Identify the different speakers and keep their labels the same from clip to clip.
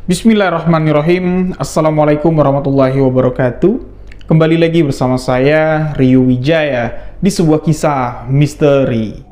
Speaker 1: Bismillahirrahmanirrahim. Assalamualaikum warahmatullahi wabarakatuh. Kembali lagi bersama saya Rio Wijaya di sebuah kisah misteri.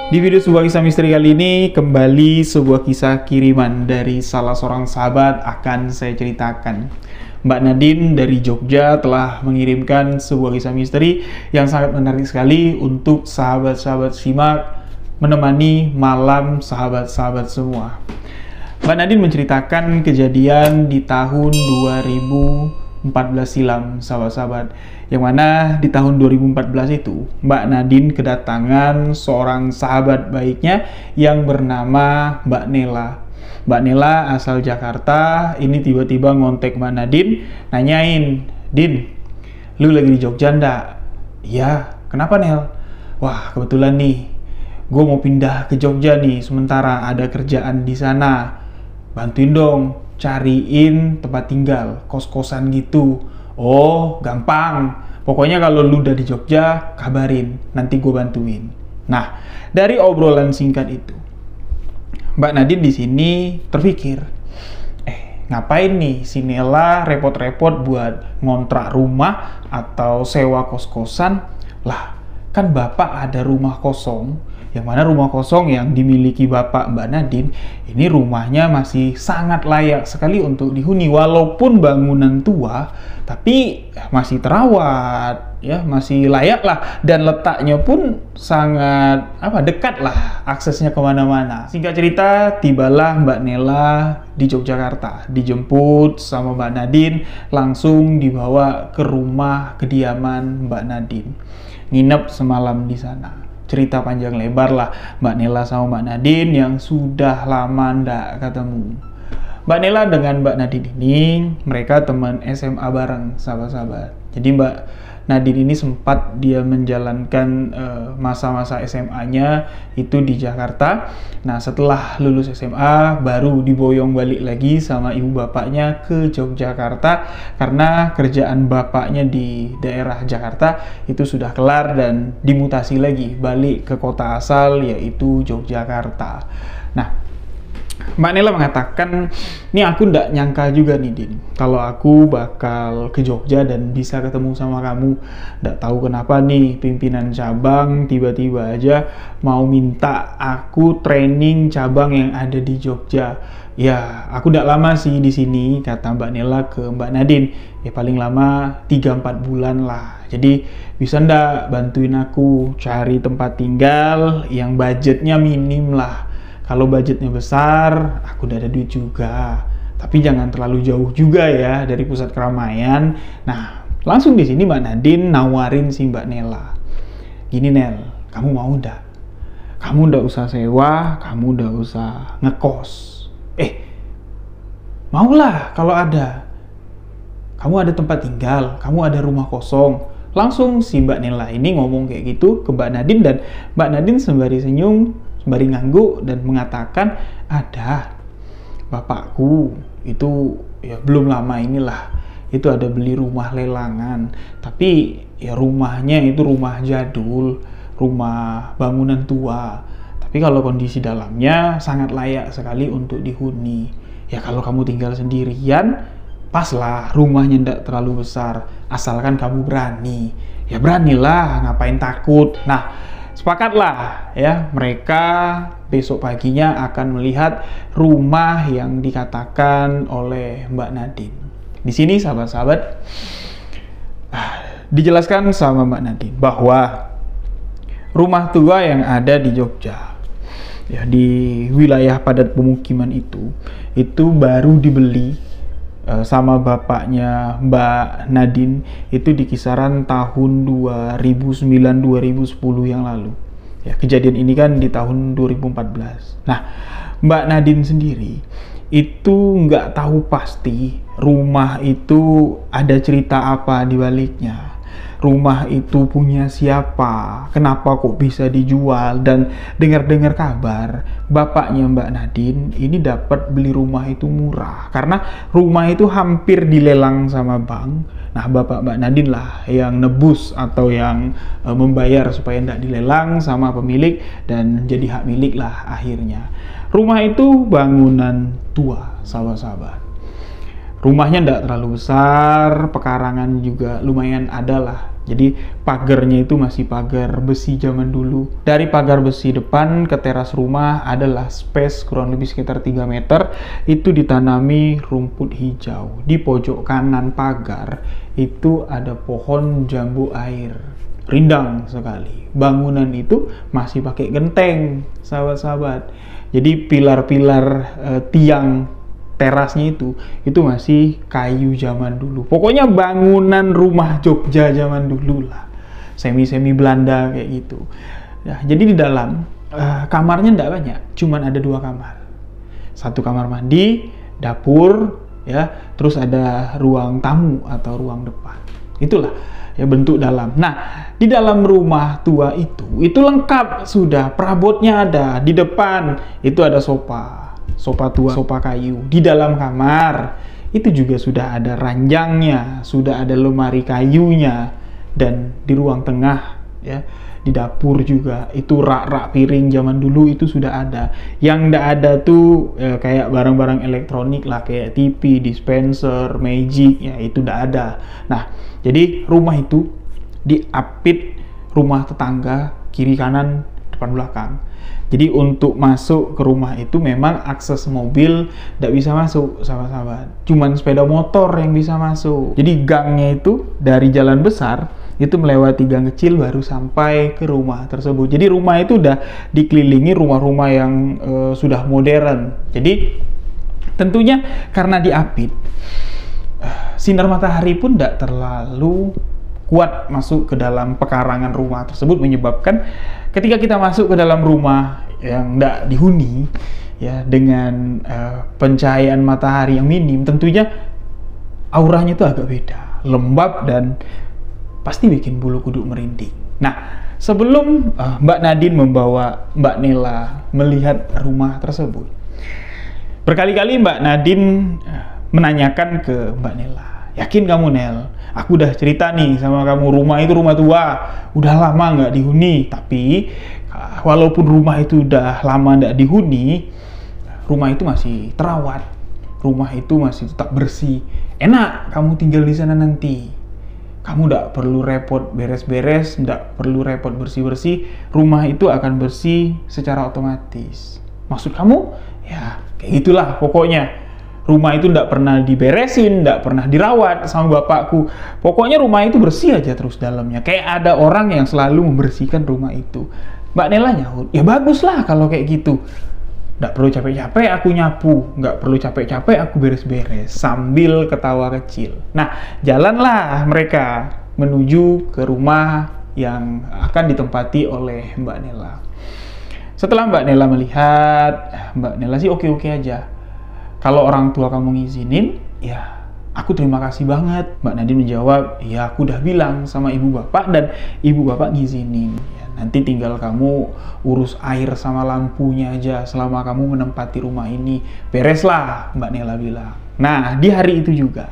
Speaker 1: Di video sebuah kisah misteri kali ini, kembali sebuah kisah kiriman dari salah seorang sahabat akan saya ceritakan. Mbak Nadine dari Jogja telah mengirimkan sebuah kisah misteri yang sangat menarik sekali untuk sahabat-sahabat simak menemani malam sahabat-sahabat semua. Mbak Nadine menceritakan kejadian di tahun 2014 silam, sahabat-sahabat. Yang mana di tahun 2014 itu, Mbak Nadine kedatangan seorang sahabat baiknya yang bernama Mbak Nela. Mbak Nela asal Jakarta, ini tiba-tiba ngontek Mbak Nadine, nanyain, "Din, lu lagi di Jogja ndak?" "Iya, kenapa Nel?" "Wah, kebetulan nih, gue mau pindah ke Jogja nih, sementara ada kerjaan di sana. Bantuin dong, cariin tempat tinggal, kos-kosan gitu." "Oh, gampang. Pokoknya kalau lu udah di Jogja, kabarin. Nanti gue bantuin." Nah, dari obrolan singkat itu, Mbak Nadine di sini terpikir, ngapain nih si Nela repot-repot buat ngontrak rumah atau sewa kos-kosan? Lah, kan bapak ada rumah kosong, yang mana rumah kosong yang dimiliki bapak Mbak Nadine ini rumahnya masih sangat layak sekali untuk dihuni, walaupun bangunan tua tapi masih terawat ya, masih layak lah, dan letaknya pun sangat dekat lah aksesnya kemana-mana. Singkat cerita, tibalah Mbak Nela di Yogyakarta, dijemput sama Mbak Nadine, langsung dibawa ke rumah kediaman Mbak Nadine, nginep semalam di sana. Cerita panjang lebar lah Mbak Nela sama Mbak Nadine yang sudah lama ndak ketemu. Mbak Nela dengan Mbak Nadine ini, mereka teman SMA bareng, sahabat-sahabat. Jadi Mbak Nadine ini sempat dia menjalankan masa-masa SMA-nya itu di Jakarta. Nah, setelah lulus SMA baru diboyong balik lagi sama ibu bapaknya ke Yogyakarta karena kerjaan bapaknya di daerah Jakarta itu sudah kelar dan dimutasi lagi balik ke kota asal yaitu Yogyakarta. Nah, Mbak Nela mengatakan, "Nih aku ndak nyangka juga nih Din, kalau aku bakal ke Jogja dan bisa ketemu sama kamu. Ndak tahu kenapa nih pimpinan cabang tiba-tiba aja mau minta aku training cabang yang ada di Jogja. Ya, aku ndak lama sih di sini," kata Mbak Nela ke Mbak Nadine. "Ya paling lama 3-4 bulan lah. Jadi bisa ndak bantuin aku cari tempat tinggal yang budgetnya minim lah. Kalau budgetnya besar, aku udah ada duit juga. Tapi jangan terlalu jauh juga ya dari pusat keramaian." Nah, langsung di sini Mbak Nadine nawarin si Mbak Nela, "Gini Nel, kamu mau ndak? Kamu ndak usah sewa, kamu ndak usah ngekos. Maulah kalau ada. Kamu ada tempat tinggal, kamu ada rumah kosong." Langsung si Mbak Nela ini ngomong kayak gitu ke Mbak Nadine, dan Mbak Nadine sembari senyum, sembari ngangguk dan mengatakan, "Ada, bapakku itu ya belum lama inilah itu ada beli rumah lelangan, tapi ya rumahnya itu rumah jadul, rumah bangunan tua, tapi kalau kondisi dalamnya sangat layak sekali untuk dihuni. Ya kalau kamu tinggal sendirian, pas lah, rumahnya tidak terlalu besar, asalkan kamu berani." Ya beranilah, ngapain takut. Nah, sepakatlah ya, mereka besok paginya akan melihat rumah yang dikatakan oleh Mbak Nadine. Di sini sahabat-sahabat, dijelaskan sama Mbak Nadine bahwa rumah tua yang ada di Jogja, ya, di wilayah padat pemukiman itu baru dibeli sama bapaknya Mbak Nadine itu di kisaran tahun 2009-2010 yang lalu. Ya, kejadian ini kan di tahun 2014. Nah, Mbak Nadine sendiri itu nggak tahu pasti rumah itu ada cerita apa di baliknya. Rumah itu punya siapa, kenapa kok bisa dijual, dan dengar-dengar kabar bapaknya Mbak Nadine ini dapat beli rumah itu murah karena rumah itu hampir dilelang sama bank. Nah, bapak Mbak Nadine lah yang nebus atau yang membayar supaya tidak dilelang sama pemilik dan jadi hak milik lah akhirnya. Rumah itu bangunan tua, sahabat-sahabat. Rumahnya tidak terlalu besar, pekarangan juga lumayan ada lah. Jadi pagarnya itu masih pagar besi zaman dulu. Dari pagar besi depan ke teras rumah adalah space kurang lebih sekitar 3 meter. Itu ditanami rumput hijau. Di pojok kanan pagar itu ada pohon jambu air. Rindang sekali. Bangunan itu masih pakai genteng, sahabat-sahabat. Jadi pilar-pilar tiang terasnya itu masih kayu zaman dulu. Pokoknya bangunan rumah Jogja zaman dulu lah, semi Belanda kayak gitu. Nah, jadi di dalam kamarnya tidak banyak, cuman ada 2 kamar. Satu kamar mandi, dapur, ya, terus ada ruang tamu atau ruang depan. Itulah ya bentuk dalam. Nah, di dalam rumah tua itu lengkap sudah, perabotnya ada. Di depan itu ada sofa tua, sofa kayu. Di dalam kamar itu juga sudah ada ranjangnya, sudah ada lemari kayunya, dan di ruang tengah, ya, di dapur juga itu rak-rak piring zaman dulu itu sudah ada. Yang ndak ada tuh kayak barang-barang elektronik lah, kayak TV, dispenser, magic, ya itu ndak ada. Nah, jadi rumah itu diapit rumah tetangga kiri kanan depan belakang. Jadi untuk masuk ke rumah itu memang akses mobil tidak bisa masuk, sahabat-sahabat. Cuman sepeda motor yang bisa masuk. Jadi gangnya itu dari jalan besar itu melewati gang kecil baru sampai ke rumah tersebut. Jadi rumah itu udah dikelilingi rumah-rumah yang sudah modern. Jadi tentunya karena diapit, sinar matahari pun tidak terlalu kuat masuk ke dalam pekarangan rumah tersebut, menyebabkan ketika kita masuk ke dalam rumah yang tidak dihuni, ya, dengan pencahayaan matahari yang minim, tentunya auranya itu agak beda, lembab, dan pasti bikin bulu kuduk merinding. Nah, sebelum Mbak Nadine membawa Mbak Nela melihat rumah tersebut, berkali-kali Mbak Nadine menanyakan ke Mbak Nela, yakin kamu, Nel? Aku udah cerita nih sama kamu, rumah itu rumah tua, udah lama nggak dihuni. Tapi walaupun rumah itu udah lama nggak dihuni, rumah itu masih terawat, rumah itu masih tetap bersih. Enak kamu tinggal di sana nanti. Kamu nggak perlu repot beres-beres, nggak perlu repot bersih-bersih. Rumah itu akan bersih secara otomatis. Maksud kamu? Ya, kayak gitulah pokoknya. Rumah itu tidak pernah diberesin, tidak pernah dirawat sama bapakku. Pokoknya rumah itu bersih aja terus dalamnya. Kayak ada orang yang selalu membersihkan rumah itu. Mbak Nela nyahut, ya bagus lah kalau kayak gitu. Nggak perlu capek-capek aku nyapu, nggak perlu capek-capek aku beres-beres, sambil ketawa kecil. Nah, jalanlah mereka menuju ke rumah yang akan ditempati oleh Mbak Nela. Setelah Mbak Nela melihat, Mbak Nela sih oke-oke aja. Kalau orang tua kamu ngizinin, ya aku terima kasih banget. Mbak Nadine menjawab, ya aku udah bilang sama ibu bapak dan ibu bapak ngizinin. Ya, nanti tinggal kamu urus air sama lampunya aja selama kamu menempati rumah ini. Bereslah, Mbak Nela bilang. Nah, di hari itu juga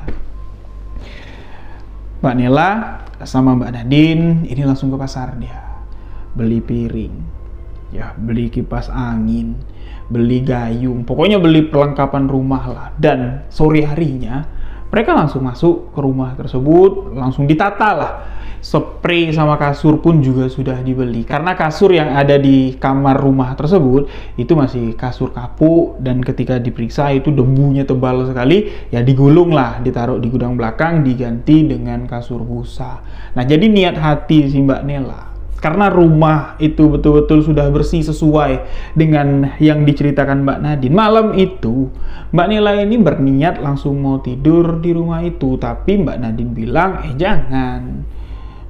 Speaker 1: Mbak Nela sama Mbak Nadine ini langsung ke pasar dia. Beli piring, ya, beli kipas angin, beli gayung, pokoknya beli perlengkapan rumah lah. Dan sore harinya mereka langsung masuk ke rumah tersebut, langsung ditata lah spray sama kasur pun juga sudah dibeli. Karena kasur yang ada di kamar rumah tersebut itu masih kasur kapuk, dan ketika diperiksa itu debunya tebal sekali, ya digulung lah, ditaruh di gudang belakang, diganti dengan kasur busa. Nah, jadi niat hati si Mbak Nela, karena rumah itu betul-betul sudah bersih sesuai dengan yang diceritakan Mbak Nadine. Malam itu, Mbak Nela ini berniat langsung mau tidur di rumah itu. Tapi Mbak Nadine bilang, jangan.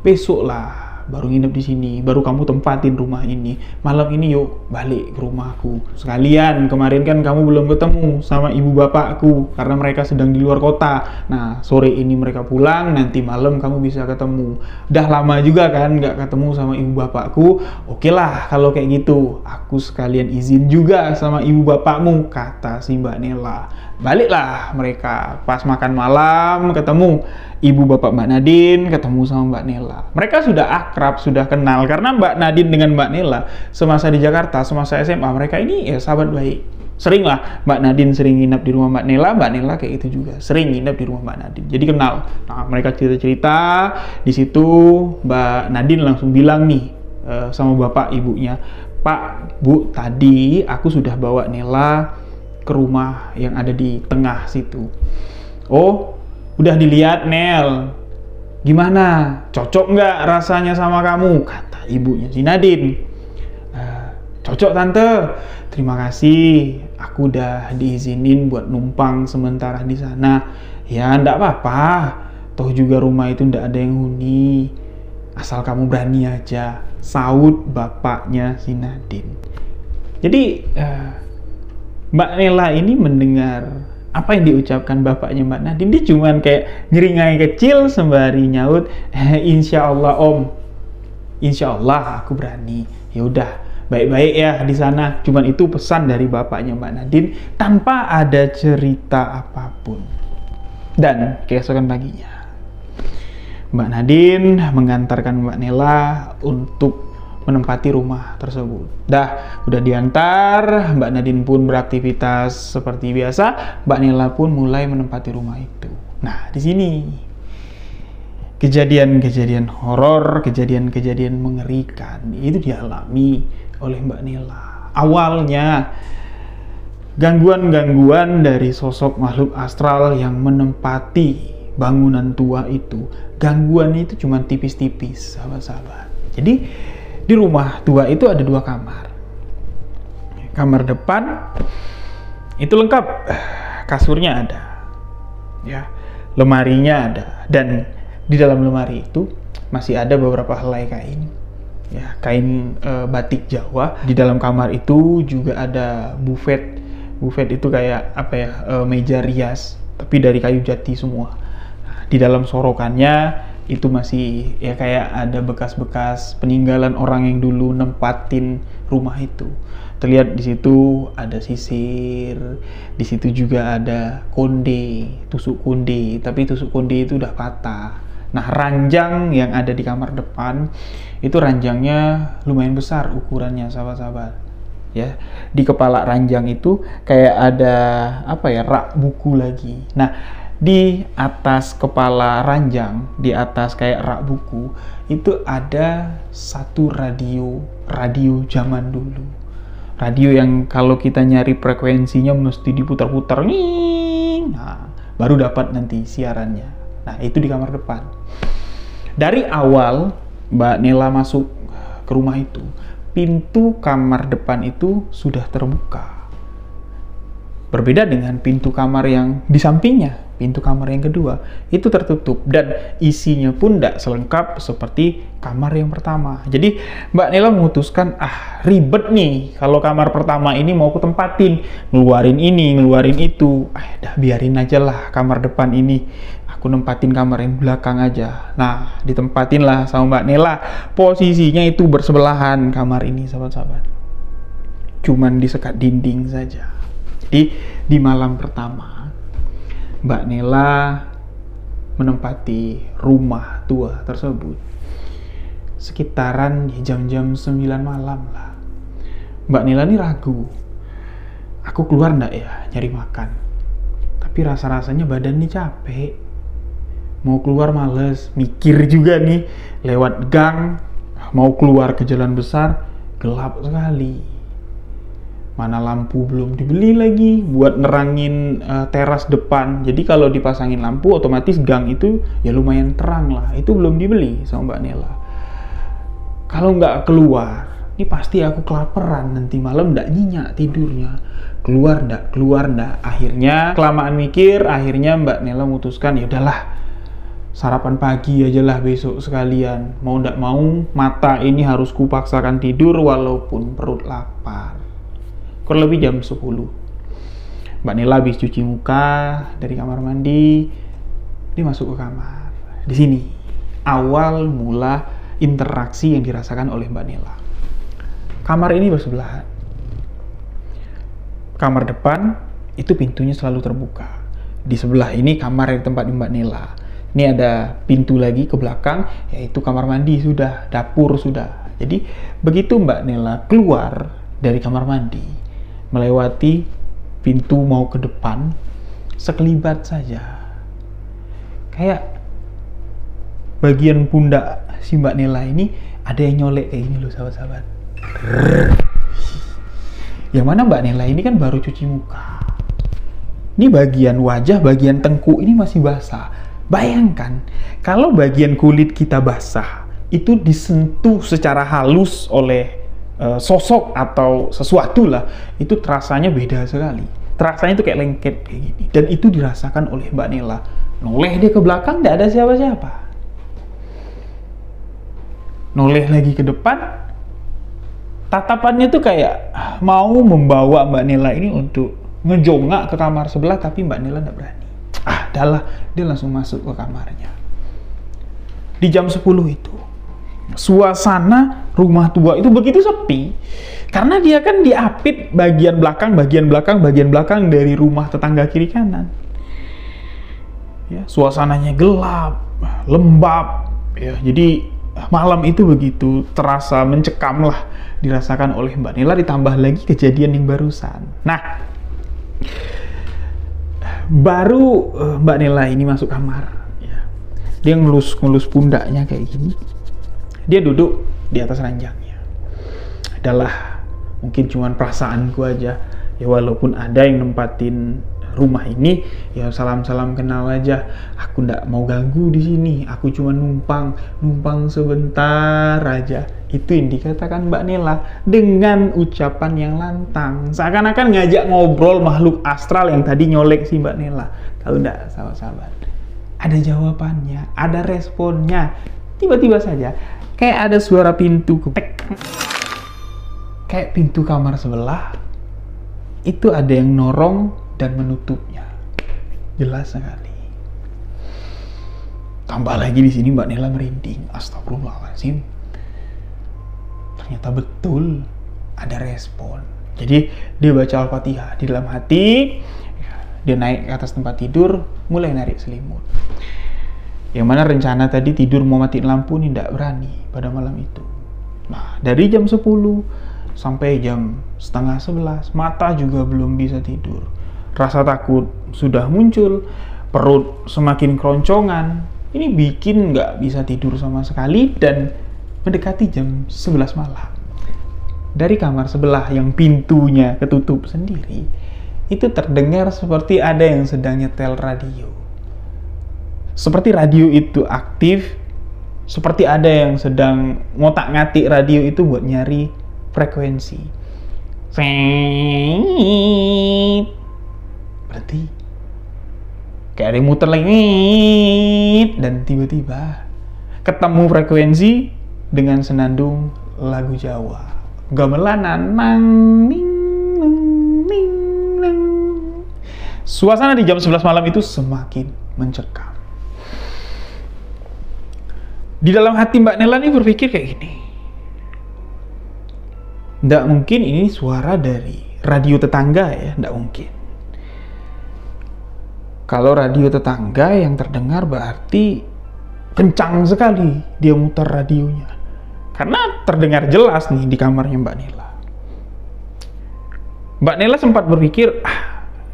Speaker 1: Besok lah baru nginep di sini, baru kamu tempatin rumah ini. Malam ini yuk balik ke rumahku. Sekalian, kemarin kan kamu belum ketemu sama ibu bapakku karena mereka sedang di luar kota. Nah, sore ini mereka pulang, nanti malam kamu bisa ketemu. Udah lama juga kan nggak ketemu sama ibu bapakku. Oke lah kalau kayak gitu, aku sekalian izin juga sama ibu bapakmu, kata si Mbak Nela. Baliklah mereka. Pas makan malam ketemu ibu bapak Mbak Nadine, ketemu sama Mbak Nela. Mereka sudah akrab, sudah kenal, karena Mbak Nadine dengan Mbak Nela semasa di Jakarta, semasa SMA, mereka ini ya sahabat baik. Sering lah Mbak Nadine sering nginep di rumah Mbak Nela kayak gitu juga sering nginep di rumah Mbak Nadine, jadi kenal. Nah, mereka cerita-cerita di situ. Mbak Nadine langsung bilang nih sama bapak ibunya, Pak, Bu, tadi aku sudah bawa Nela ke rumah yang ada di tengah situ. Oh, udah dilihat, Nel? Gimana? Cocok nggak rasanya sama kamu? Kata ibunya si Nadine. Cocok, Tante. Terima kasih. Aku udah diizinin buat numpang sementara di sana. Ya, ndak apa-apa. Toh juga rumah itu ndak ada yang huni. Asal kamu berani aja. Saut bapaknya si Nadine. Jadi, Mbak Nela ini mendengar apa yang diucapkan bapaknya Mbak Nadine. Dia cuman kayak nyeringai kecil sembari nyaut, insya Allah Om, insya Allah aku berani. Ya udah, baik-baik ya di sana. Cuman itu pesan dari bapaknya Mbak Nadine tanpa ada cerita apapun. Dan keesokan paginya, Mbak Nadine mengantarkan Mbak Nela untuk menempati rumah tersebut. Udah diantar, Mbak Nadine pun beraktivitas seperti biasa. Mbak Nela pun mulai menempati rumah itu. Nah, di sini kejadian-kejadian horor, kejadian-kejadian mengerikan itu dialami oleh Mbak Nela. Awalnya gangguan-gangguan dari sosok makhluk astral yang menempati bangunan tua itu. Gangguannya itu cuma tipis-tipis, sahabat-sahabat. Jadi di rumah tua itu ada 2 kamar. Kamar depan itu lengkap, kasurnya ada, ya, lemarinya ada, dan di dalam lemari itu masih ada beberapa helai kain, ya, kain batik Jawa. Di dalam kamar itu juga ada buffet. Buffet itu kayak apa ya, meja rias, tapi dari kayu jati semua. Nah, di dalam sorokannya itu masih ya kayak ada bekas-bekas peninggalan orang yang dulu nempatin rumah itu. Terlihat di situ ada sisir, di situ juga ada konde, tusuk konde, tapi tusuk konde itu udah patah. Nah, ranjang yang ada di kamar depan itu ranjangnya lumayan besar ukurannya, sahabat-sahabat. Ya, di kepala ranjang itu kayak ada apa ya, rak buku lagi. Nah, di atas kepala ranjang, di atas kayak rak buku, itu ada satu radio zaman dulu. Radio yang kalau kita nyari frekuensinya mesti diputar-putar nih. Nah, baru dapat nanti siarannya. Nah, itu di kamar depan. Dari awal Mbak Nela masuk ke rumah itu, pintu kamar depan itu sudah terbuka. Berbeda dengan pintu kamar yang di sampingnya, pintu kamar yang kedua itu tertutup dan isinya pun tidak selengkap seperti kamar yang pertama. Jadi Mbak Nela memutuskan, ribet nih kalau kamar pertama ini mau aku tempatin, ngeluarin ini, ngeluarin itu. Dah biarin aja lah kamar depan ini, aku nempatin kamar yang belakang aja. Nah, ditempatin lah sama Mbak Nela. Posisinya itu bersebelahan kamar ini, sahabat-sahabat. Cuman disekat dinding saja. Jadi di malam pertama Mbak Nela menempati rumah tua tersebut sekitaran jam-jam 9 malam lah. Mbak Nela ini ragu, aku keluar ndak ya nyari makan, tapi rasa-rasanya badan ini capek. mau keluar males, mikir juga nih, lewat gang, mau keluar ke jalan besar, gelap sekali. Mana lampu belum dibeli lagi buat nerangin teras depan. Jadi kalau dipasangin lampu, otomatis gang itu ya lumayan terang lah. Itu belum dibeli sama Mbak Nela. Kalau nggak keluar, ini pasti aku kelaparan, nanti malam nggak nyenyak tidurnya. Keluar ndak. Akhirnya kelamaan mikir, akhirnya Mbak Nela memutuskan, ya udahlah, sarapan pagi aja lah besok sekalian. Mau ndak mau, mata ini harus kupaksakan tidur walaupun perut lapar. Kurang lebih jam 10. Mbak Nela habis cuci muka dari kamar mandi, dia masuk ke kamar. Di sini awal mula interaksi yang dirasakan oleh Mbak Nela. Kamar ini bersebelahan. Kamar depan itu pintunya selalu terbuka. Di sebelah ini kamar yang tempat Mbak Nela. Ini ada pintu lagi ke belakang, yaitu kamar mandi sudah, dapur sudah. Jadi begitu Mbak Nela keluar dari kamar mandi, melewati pintu mau ke depan, sekelibat saja. Kayak bagian pundak si Mbak Nela ini ada yang nyolek kayak gini loh sahabat-sahabat. Yang mana Mbak Nela ini kan baru cuci muka. Ini bagian wajah, bagian tengkuk ini masih basah. Bayangkan, kalau bagian kulit kita basah, itu disentuh secara halus oleh sosok atau sesuatu lah, itu terasanya beda sekali. Terasanya itu kayak lengket kayak gini. Dan itu dirasakan oleh Mbak Nela. Noleh dia ke belakang, tidak ada siapa-siapa. Noleh lagi ke depan, tatapannya tuh kayak mau membawa Mbak Nela ini untuk ngejongak ke kamar sebelah, tapi Mbak Nela nggak berani. Adalah, dia langsung masuk ke kamarnya. Di jam 10 itu, suasana rumah tua itu begitu sepi, karena dia kan diapit bagian belakang dari rumah tetangga kiri kanan. Ya, suasananya gelap, lembab, ya, jadi malam itu begitu terasa mencekam lah dirasakan oleh Mbak Nela, ditambah lagi kejadian yang barusan. Nah, baru Mbak Nela ini masuk kamar, ya. Dia ngelus pundaknya kayak gini. Dia duduk di atas ranjangnya. Adalah mungkin cuman perasaanku aja, ya, walaupun ada yang nempatin rumah ini, ya salam-salam kenal aja. Aku ndak mau ganggu di sini. Aku cuma numpang sebentar aja. Itu yang dikatakan Mbak Nela dengan ucapan yang lantang, seakan-akan ngajak ngobrol makhluk astral yang tadi nyolek si Mbak Nela. Tahu ndak sahabat-sahabat? Ada jawabannya, ada responnya. Tiba-tiba saja kayak ada suara pintu ketek. Kayak pintu kamar sebelah itu ada yang norong dan menutupnya. Jelas sekali. Tambah lagi di sini Mbak Nela merinding. Astagfirullahaladzim. Ternyata betul ada respon. Jadi dia baca Al-Fatihah di dalam hati. Dia naik ke atas tempat tidur, mulai narik selimut. Yang mana rencana tadi tidur mau matiin lampu ini tidak berani pada malam itu. Nah, dari jam 10 sampai jam setengah 11, mata juga belum bisa tidur. Rasa takut sudah muncul, perut semakin keroncongan. Ini bikin nggak bisa tidur sama sekali, dan mendekati jam 11 malam. Dari kamar sebelah yang pintunya ketutup sendiri, itu terdengar seperti ada yang sedang nyetel radio. Seperti radio itu aktif, seperti ada yang sedang ngotak-ngatik radio itu buat nyari frekuensi. Berarti kayak ada yang muter lagi, dan tiba-tiba ketemu frekuensi dengan senandung lagu Jawa. Gamelanan nang ning nang ning nang. Suasana di jam 11 malam itu semakin mencekam. Di dalam hati Mbak Nela ini berpikir kayak gini. Nggak mungkin ini suara dari radio tetangga ya, nggak mungkin. Kalau radio tetangga yang terdengar berarti kencang sekali dia muter radionya. Karena terdengar jelas nih di kamarnya Mbak Nela. Mbak Nela sempat berpikir,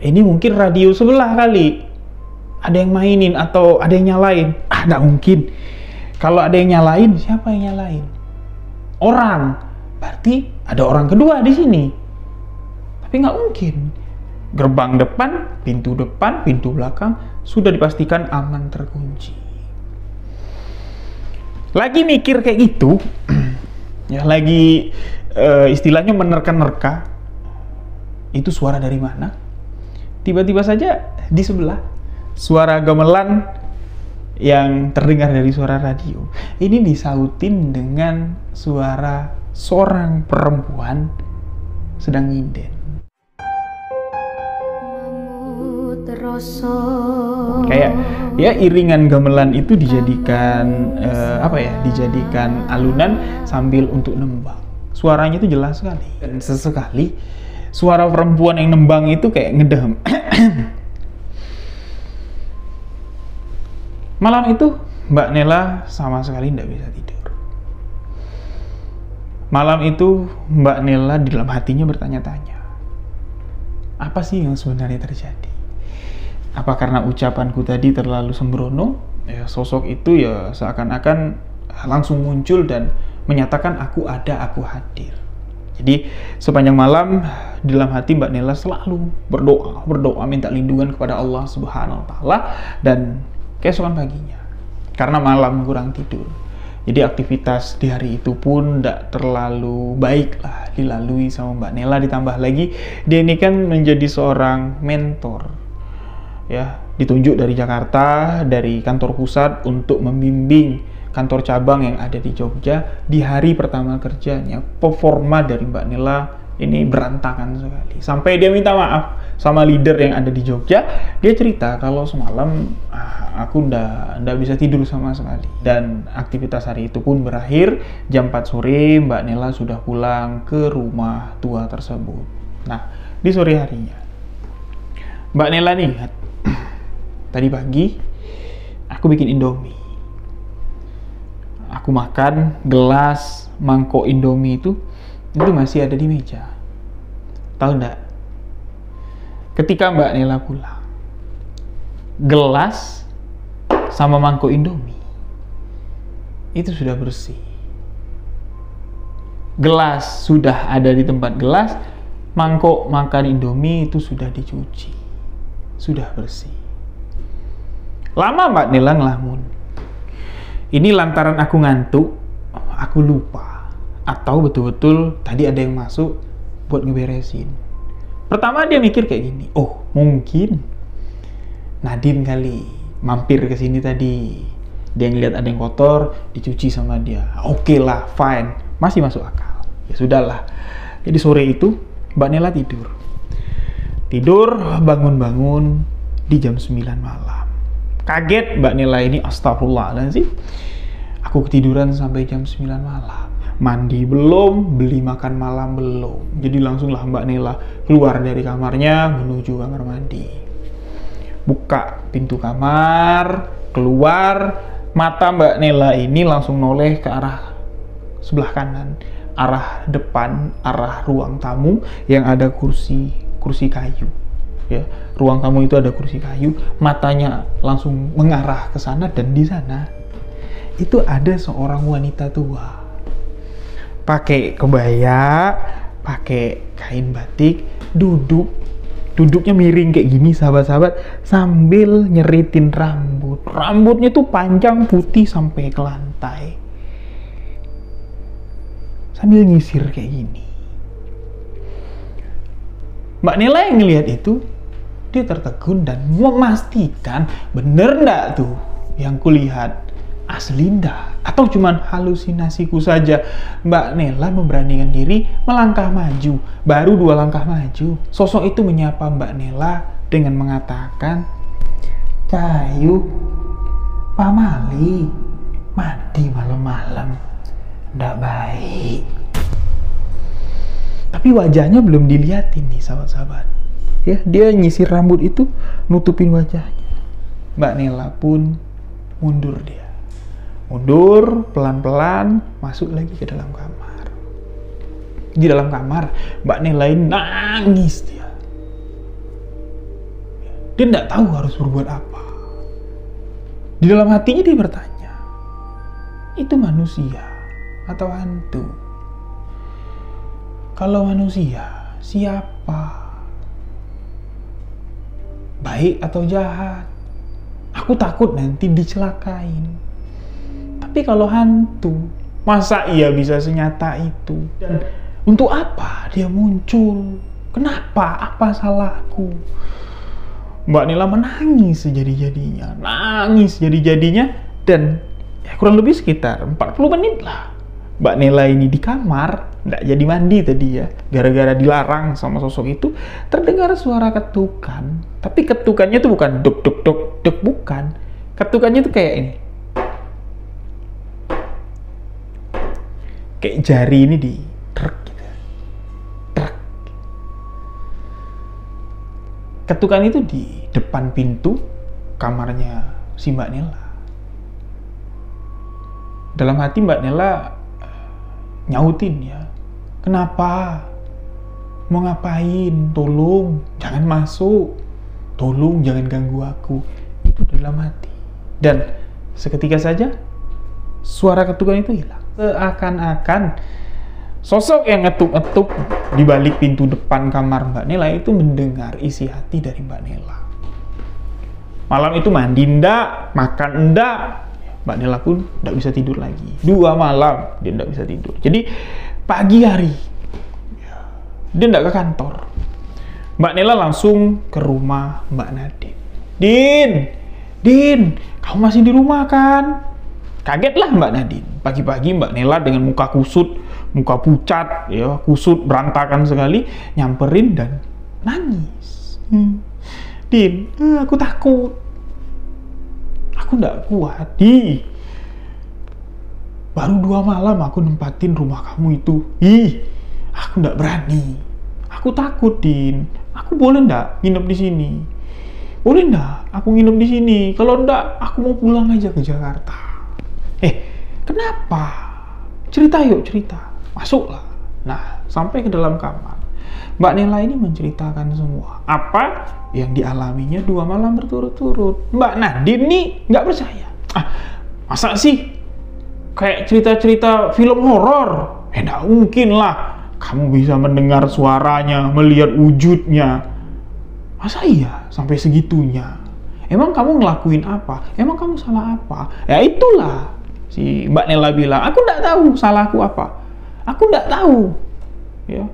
Speaker 1: ini mungkin radio sebelah kali. ada yang mainin atau ada yang nyalain. Nggak mungkin. Kalau ada yang nyalain, siapa yang nyalain? Orang. Berarti ada orang kedua di sini. Tapi nggak mungkin. Gerbang depan, pintu belakang sudah dipastikan aman terkunci. Lagi mikir kayak gitu, ya lagi istilahnya menerka-nerka, itu suara dari mana? Tiba-tiba saja di sebelah suara gamelan yang terdengar dari suara radio. Ini disautin dengan suara seorang perempuan sedang nyinden. Kayak ya iringan gamelan itu dijadikan dijadikan alunan sambil untuk nembang. Suaranya itu jelas sekali, dan sesekali suara perempuan yang nembang itu kayak ngedehem. Malam itu Mbak Nela sama sekali tidak bisa tidur. Malam itu Mbak Nela di dalam hatinya bertanya-tanya, apa sih yang sebenarnya terjadi? Apa karena ucapanku tadi terlalu sembrono? Ya, sosok itu ya seakan-akan langsung muncul dan menyatakan aku ada, aku hadir. Jadi sepanjang malam di dalam hati Mbak Nela selalu berdoa minta lindungan kepada Allah Subhanahu wa taala, dan keesokan paginya karena malam kurang tidur, jadi aktivitas di hari itu pun tidak terlalu baik lah dilalui sama Mbak Nela. Ditambah lagi dia ini kan menjadi seorang mentor, ya, ditunjuk dari Jakarta, dari kantor pusat untuk membimbing kantor cabang yang ada di Jogja. Di hari pertama kerjanya, performa dari Mbak Nela ini berantakan sekali. Sampai dia minta maaf sama leader yang ada di Jogja. Dia cerita kalau semalam aku ndak bisa tidur sama sekali. Dan aktivitas hari itu pun berakhir. Jam 4 sore Mbak Nela sudah pulang ke rumah tua tersebut. Nah, di sore harinya Mbak Nela nih, tadi pagi aku bikin Indomie. Aku makan, gelas, mangkok Indomie itu masih ada di meja. Tahu enggak? Ketika Mbak Nela pulang, gelas sama mangkok Indomie itu sudah bersih. Gelas sudah ada di tempat gelas, mangkok makan Indomie itu sudah dicuci, sudah bersih. Lama Mbak Nela ngelamun. Ini lantaran aku ngantuk, aku lupa, atau betul-betul tadi ada yang masuk buat ngeberesin. Pertama dia mikir kayak gini, oh mungkin Nadine kali mampir ke sini tadi, dia ngeliat ada yang kotor dicuci sama dia. Oke lah, fine, masih masuk akal. Ya sudahlah. Jadi sore itu Mbak Nela tidur bangun-bangun di jam 9 malam. Kaget Mbak Nela ini, astagfirullahaladzim, aku ketiduran sampai jam 9 malam. Mandi belum, beli makan malam belum. Jadi langsunglah Mbak Nela keluar dari kamarnya menuju kamar mandi. Buka pintu kamar, keluar, mata Mbak Nela ini langsung noleh ke arah sebelah kanan, arah depan, arah ruang tamu yang ada kursi kayu. Ya, ruang tamu itu ada kursi kayu, matanya langsung mengarah ke sana, dan di sana itu ada seorang wanita tua. Pakai kebaya, pakai kain batik, duduknya miring kayak gini sahabat-sahabat, sambil nyeritin rambut. Rambutnya tuh panjang putih sampai ke lantai, sambil nyisir kayak gini. Mbak Nela yang ngelihat itu, dia tertegun dan memastikan bener ndak tuh yang kulihat asli ndak atau cuman halusinasiku saja. Mbak Nela memberanikan diri melangkah maju. Baru 2 langkah maju, sosok itu menyapa Mbak Nela dengan mengatakan, "Cahayu, Pak Mali mandi malam-malam ndak baik." Tapi wajahnya belum dilihatin nih sahabat-sahabat. Ya, dia nyisir rambut itu nutupin wajahnya. Mbak Nela pun mundur dia. Mundur pelan-pelan masuk lagi ke dalam kamar. Di dalam kamar Mbak Nela nangis dia. Dia tidak tahu harus berbuat apa. Di dalam hatinya dia bertanya, itu manusia atau hantu? Kalau manusia, siapa? Baik atau jahat? Aku takut nanti dicelakain. Tapi kalau hantu, masa ia bisa senyata itu? Dan untuk apa dia muncul? Kenapa? Apa salahku? Mbak Nela menangis sejadi-jadinya, nangis jadi-jadinya, dan ya kurang lebih sekitar 40 menit lah Mbak Nela ini di kamar, nggak jadi mandi tadi ya, gara-gara dilarang sama sosok itu. Terdengar suara ketukan, tapi ketukannya tuh bukan duk duk duk duk, bukan. Ketukannya tuh kayak ini, kayak jari ini di truk gitu, truk. Ketukan itu di depan pintu kamarnya si Mbak Nela. Dalam hati Mbak Nela nyautin ya, kenapa? Mau ngapain? Tolong, jangan masuk. Tolong, jangan ganggu aku. Itu dalam hati. Dan seketika saja, suara ketukan itu hilang. Seakan-akan sosok yang ngetuk-ngetuk di balik pintu depan kamar Mbak Nela itu mendengar isi hati dari Mbak Nela. Malam itu mandi ndak, makan ndak, Mbak Nela pun tidak bisa tidur lagi. 2 malam dia tidak bisa tidur. Jadi pagi hari dia tidak ke kantor. Mbak Nela langsung ke rumah Mbak Nadine. Din, kamu masih di rumah kan? Kagetlah Mbak Nadine. Pagi-pagi Mbak Nela dengan muka kusut, muka pucat, ya kusut berantakan sekali, nyamperin dan nangis. Din, aku takut. Aku nggak kuat, baru 2 malam aku nempatin rumah kamu itu. Aku nggak berani. Aku takut, Din. Aku boleh nggak nginep di sini? Boleh nggak aku nginep di sini? Kalau nggak, aku mau pulang aja ke Jakarta. Kenapa? Cerita yuk, cerita. Masuklah. Nah, sampai ke dalam kamar. Mbak Nela ini menceritakan semua apa yang dialaminya 2 malam berturut-turut. Mbak Nadine nih nggak percaya. Masa sih kayak cerita-cerita film horor? Nggak mungkin lah kamu bisa mendengar suaranya, melihat wujudnya. Masa iya sampai segitunya? Emang kamu ngelakuin apa? Emang kamu salah apa? Ya itulah si Mbak Nela bilang, aku nggak tahu salahku apa. Aku nggak tahu. Ya.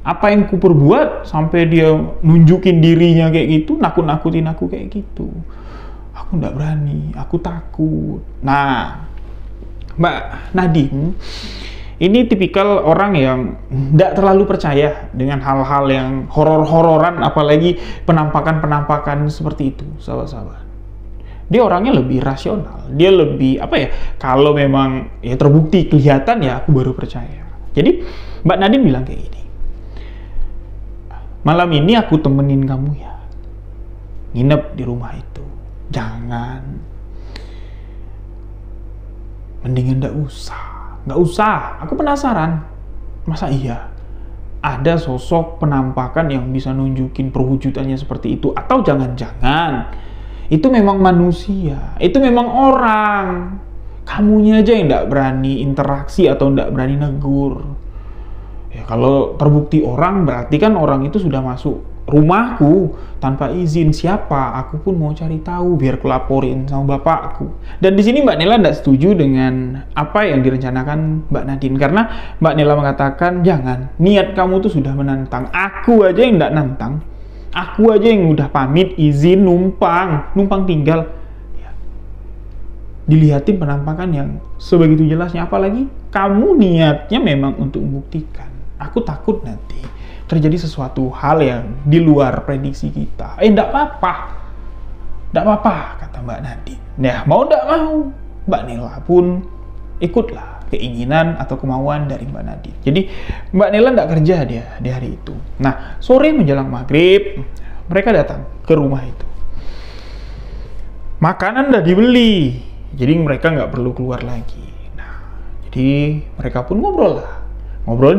Speaker 1: Apa yang kuperbuat sampai dia nunjukin dirinya kayak gitu, nakut-nakutin aku kayak gitu. Aku nggak berani, aku takut. Nah, Mbak Nadine ini tipikal orang yang nggak terlalu percaya dengan hal-hal yang horor-hororan, apalagi penampakan-penampakan seperti itu, sahabat-sahabat. Dia orangnya lebih rasional, dia lebih apa ya? Kalau memang ya terbukti kelihatan ya, aku baru percaya. Jadi Mbak Nadine bilang kayak gini. Malam ini aku temenin kamu ya, nginep di rumah itu. Jangan, mendingan nggak usah. Aku penasaran, masa iya ada sosok penampakan yang bisa nunjukin perwujudannya seperti itu? Atau jangan-jangan itu memang manusia, itu memang orang, kamunya aja yang nggak berani interaksi atau nggak berani negur. Ya, kalau terbukti orang, berarti kan orang itu sudah masuk rumahku tanpa izin. Siapa? Aku pun mau cari tahu biar kelaporin sama bapakku. Dan di sini Mbak Nela tidak setuju dengan apa yang direncanakan Mbak Nadine, karena Mbak Nela mengatakan jangan. Niat kamu tuh sudah menantang. Aku aja yang tidak nantang. Aku aja yang udah pamit izin numpang tinggal. Ya. Dilihatin penampakan yang sebegitu jelasnya, apalagi kamu niatnya memang untuk membuktikan. Aku takut nanti terjadi sesuatu hal yang di luar prediksi kita. Enggak apa-apa, kata Mbak Nadine. Nah, mau enggak mau, Mbak Nela pun ikutlah keinginan atau kemauan dari Mbak Nadine. Jadi, Mbak Nela enggak kerja dia di hari itu. Nah, sore menjelang maghrib, mereka datang ke rumah itu. Makanan udah dibeli, jadi mereka nggak perlu keluar lagi. Nah, jadi mereka pun ngobrol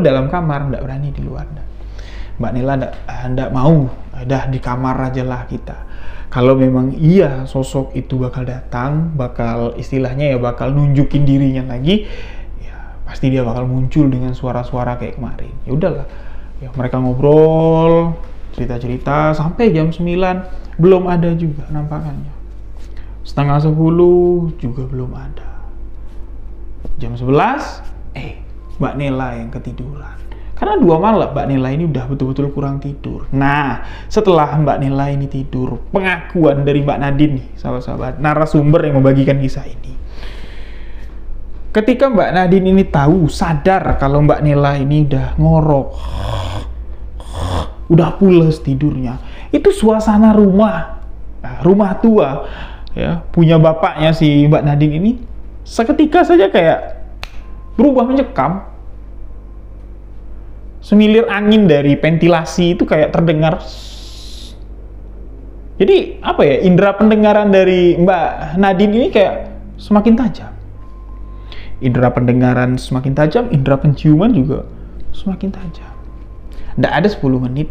Speaker 1: di dalam kamar, nggak berani di luar. Mbak Nela ndak mau, udah di kamar aja lah kita. Kalau memang iya sosok itu bakal datang, bakal istilahnya ya bakal nunjukin dirinya lagi, ya pasti dia bakal muncul dengan suara-suara kayak kemarin. Ya udahlah, ya mereka ngobrol, cerita-cerita sampai jam 9 belum ada juga nampakannya. Setengah 10 juga belum ada. Jam 11, Mbak Nela yang ketiduran. Karena 2 malam Mbak Nela ini udah betul-betul kurang tidur. Nah, setelah Mbak Nela ini tidur, pengakuan dari Mbak Nadine nih, sahabat-sahabat, narasumber yang membagikan kisah ini. Ketika Mbak Nadine ini tahu, sadar kalau Mbak Nela ini udah ngorok, udah pules tidurnya, itu suasana rumah tua, ya, punya bapaknya si Mbak Nadine ini, seketika saja kayak berubah mencekam. Semilir angin dari ventilasi itu kayak terdengar. Jadi apa ya, indera pendengaran dari Mbak Nadine ini kayak semakin tajam. Indera pendengaran semakin tajam, indera penciuman juga semakin tajam. Nggak ada 10 menit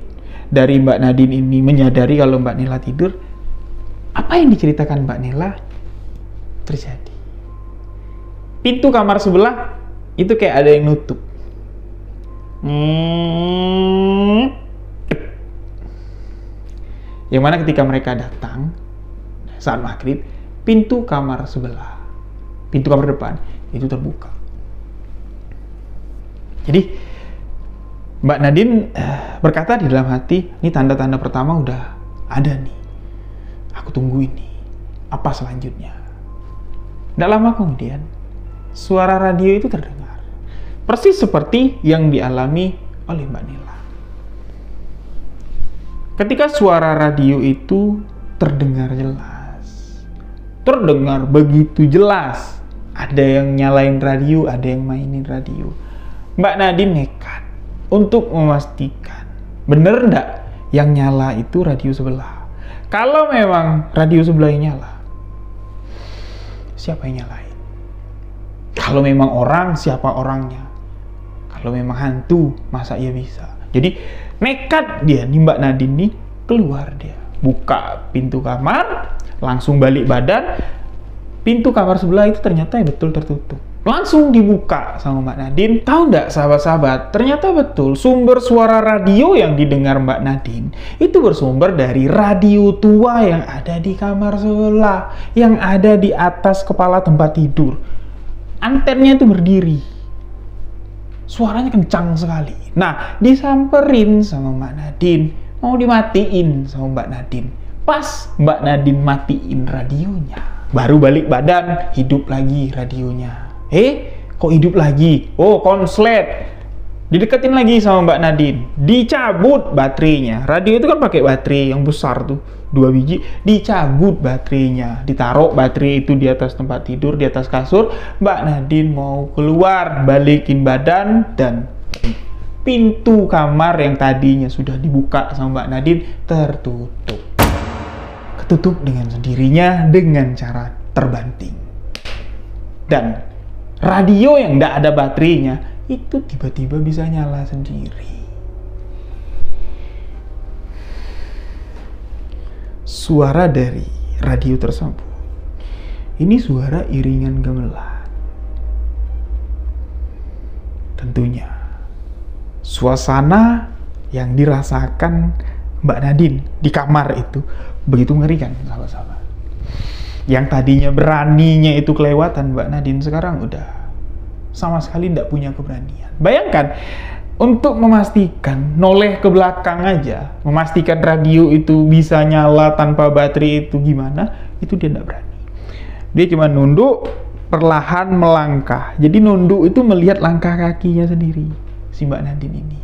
Speaker 1: dari Mbak Nadine ini menyadari kalau Mbak Nela tidur, apa yang diceritakan Mbak Nela terjadi. Pintu kamar sebelah itu kayak ada yang nutup. Yang mana ketika mereka datang saat maghrib, pintu kamar sebelah, pintu kamar depan itu terbuka. Jadi Mbak Nadine berkata di dalam hati, ini tanda-tanda pertama udah ada nih, aku tunggu ini, apa selanjutnya. Tidak lama kemudian suara radio itu terdengar, persis seperti yang dialami oleh Mbak Nela. Ketika suara radio itu terdengar jelas, terdengar begitu jelas, ada yang nyalain radio, ada yang mainin radio, Mbak Nadine nekat untuk memastikan bener ndak yang nyala itu radio sebelah. Kalau memang radio sebelah yang nyala, siapa yang nyalain? Kalau memang orang, siapa orangnya? Kalau memang hantu, masa ia bisa? Jadi nekat dia nih, Mbak Nadine nih, keluar dia, buka pintu kamar, langsung balik badan. Pintu kamar sebelah itu ternyata betul tertutup. Langsung dibuka sama Mbak Nadine. Tahu nggak sahabat-sahabat, ternyata betul sumber suara radio yang didengar Mbak Nadine itu bersumber dari radio tua yang ada di kamar sebelah, yang ada di atas kepala tempat tidur. Antennya itu berdiri, suaranya kencang sekali. Nah, disamperin sama Mbak Nadine, mau dimatiin sama Mbak Nadine. Pas Mbak Nadine matiin radionya, baru balik badan, hidup lagi radionya. Kok hidup lagi? Oh, konslet. Dideketin lagi sama Mbak Nadine, dicabut baterainya. Radio itu kan pakai baterai yang besar tuh, 2 biji, dicabut baterainya, ditaruh baterai itu di atas tempat tidur, di atas kasur. Mbak Nadine mau keluar, balikin badan, dan pintu kamar yang tadinya sudah dibuka sama Mbak Nadine tertutup. Ketutup dengan sendirinya dengan cara terbanting. Dan radio yang tidak ada baterainya itu tiba-tiba bisa nyala sendiri. Suara dari radio tersebut, ini suara iringan gamelan. Tentunya suasana yang dirasakan Mbak Nadine di kamar itu begitu mengerikan, sahabat-sahabat. Yang tadinya beraninya itu kelewatan, Mbak Nadine sekarang udah sama sekali tidak punya keberanian. Bayangkan, untuk memastikan, noleh ke belakang aja, memastikan radio itu bisa nyala tanpa baterai itu gimana, itu dia tidak berani. Dia cuma nunduk, perlahan melangkah. Jadi nunduk itu melihat langkah kakinya sendiri, si Mbak Nadine ini.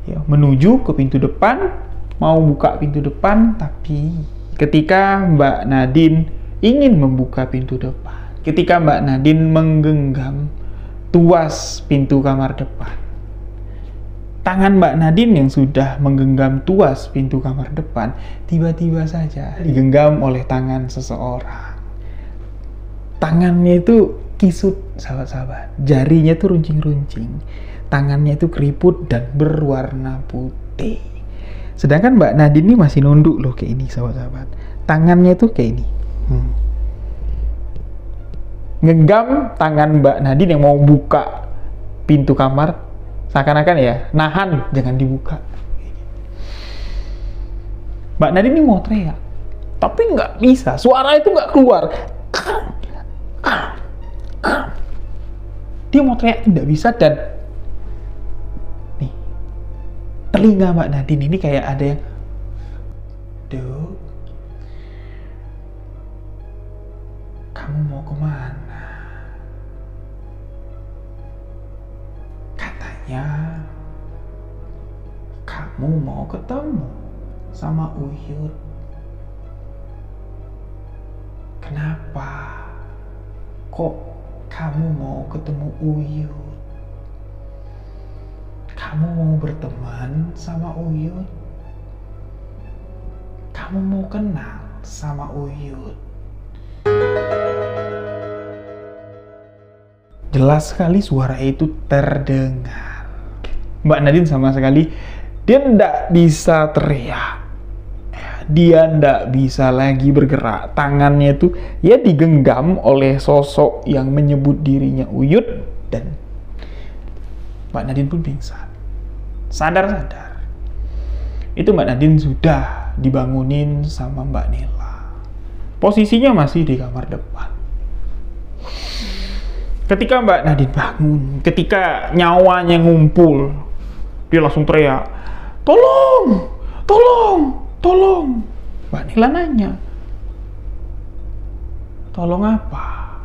Speaker 1: Ya, menuju ke pintu depan, mau buka pintu depan, tapi ketika Mbak Nadine ingin membuka pintu depan, ketika Mbak Nadine menggenggam tuas pintu kamar depan, tangan Mbak Nadine yang sudah menggenggam tuas pintu kamar depan tiba-tiba saja digenggam oleh tangan seseorang. Tangannya itu kisut, sahabat-sahabat, jarinya itu runcing-runcing, tangannya itu keriput dan berwarna putih. putih. Sedangkan Mbak Nadine ini masih nunduk loh kayak ini, sahabat-sahabat. Tangannya tuh kayak ini. Genggam tangan Mbak Nadine yang mau buka pintu kamar, seakan-akan ya, nahan, jangan dibuka. Mbak Nadine ini mau teriak, tapi nggak bisa, suara itu nggak keluar. Dia mau teriak tidak bisa, dan nih telinga Mbak Nadine ini kayak ada yang, Duk, kamu mau kemana? Katanya kamu mau ketemu sama Uyut. Kenapa? Kok kamu mau ketemu Uyut? Kamu mau berteman sama Uyut? Kamu mau kenal sama Uyut? Jelas sekali suara itu terdengar. Mbak Nadine sama sekali dia tidak bisa teriak. Dia tidak bisa lagi bergerak. Tangannya itu ya digenggam oleh sosok yang menyebut dirinya Uyut, dan Mbak Nadine pun pingsan. Sadar-sadar itu Mbak Nadine sudah dibangunin sama Mbak Nela. Posisinya masih di kamar depan. Ketika Mbak Nadine bangun, ketika nyawanya ngumpul, dia langsung teriak, "Tolong! Tolong! Tolong!" Mbak Nela nanya, "Tolong apa?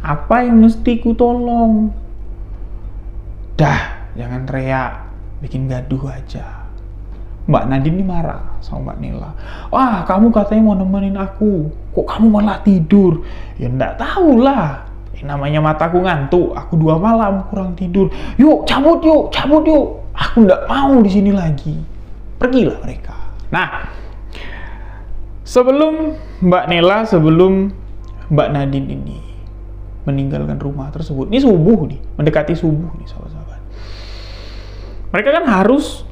Speaker 1: Apa yang mesti ku tolong?" "Dah, jangan teriak, bikin gaduh aja." Mbak Nadine ini marah sama Mbak Nela. "Wah, kamu katanya mau nemenin aku, kok kamu malah tidur?" "Ya enggak tahu lah, namanya mataku ngantuk, aku 2 malam kurang tidur. Yuk, cabut yuk, cabut yuk. Aku enggak mau di sini lagi." Pergilah mereka. Nah, sebelum Mbak Nela, sebelum Mbak Nadine ini meninggalkan rumah tersebut, ini subuh nih, mendekati subuh nih, sahabat-sahabat. Mereka kan harus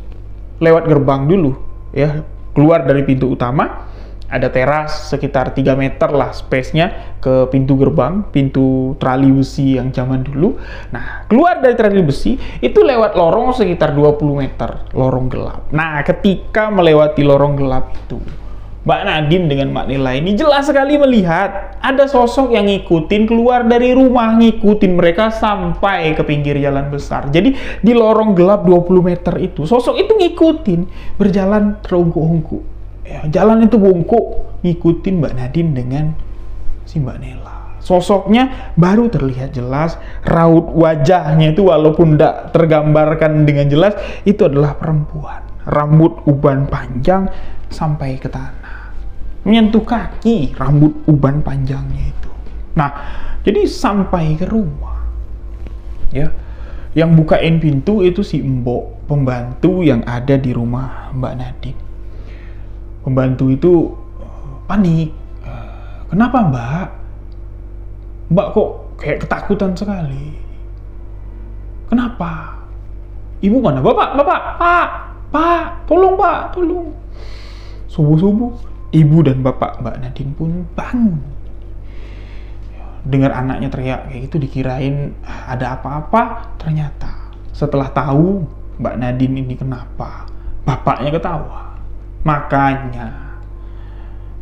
Speaker 1: lewat gerbang dulu, ya, keluar dari pintu utama. Ada teras sekitar 3 meter lah space-nya ke pintu gerbang, pintu trali besi yang zaman dulu. Nah, keluar dari trali besi itu lewat lorong sekitar 20 meter, lorong gelap. Nah, ketika melewati lorong gelap itu, Mbak Nadine dengan Mbak Nela ini jelas sekali melihat ada sosok yang ngikutin keluar dari rumah, ngikutin mereka sampai ke pinggir jalan besar. Jadi di lorong gelap 20 meter itu, sosok itu ngikutin, berjalan terungkuk-ungkuk. Ya, jalan itu bungkuk, ngikutin Mbak Nadine dengan si Mbak Nela. Sosoknya baru terlihat jelas, raut wajahnya itu walaupun tidak tergambarkan dengan jelas, itu adalah perempuan. Rambut uban panjang sampai ke tanah, menyentuh kaki rambut uban panjangnya itu. Nah, jadi sampai ke rumah, ya, yang bukain pintu itu si Mbok, pembantu yang ada di rumah Mbak Nadine. Pembantu itu panik. "Kenapa Mbak? Mbak kok kayak ketakutan sekali? Kenapa? Ibu mana? Bapak, Pak, tolong Pak, tolong." Subuh-subuh, ibu dan bapak Mbak Nadine pun bangun. Dengar anaknya teriak kayak gitu, dikirain ada apa-apa. Ternyata setelah tahu Mbak Nadine ini kenapa, bapaknya ketawa. Makanya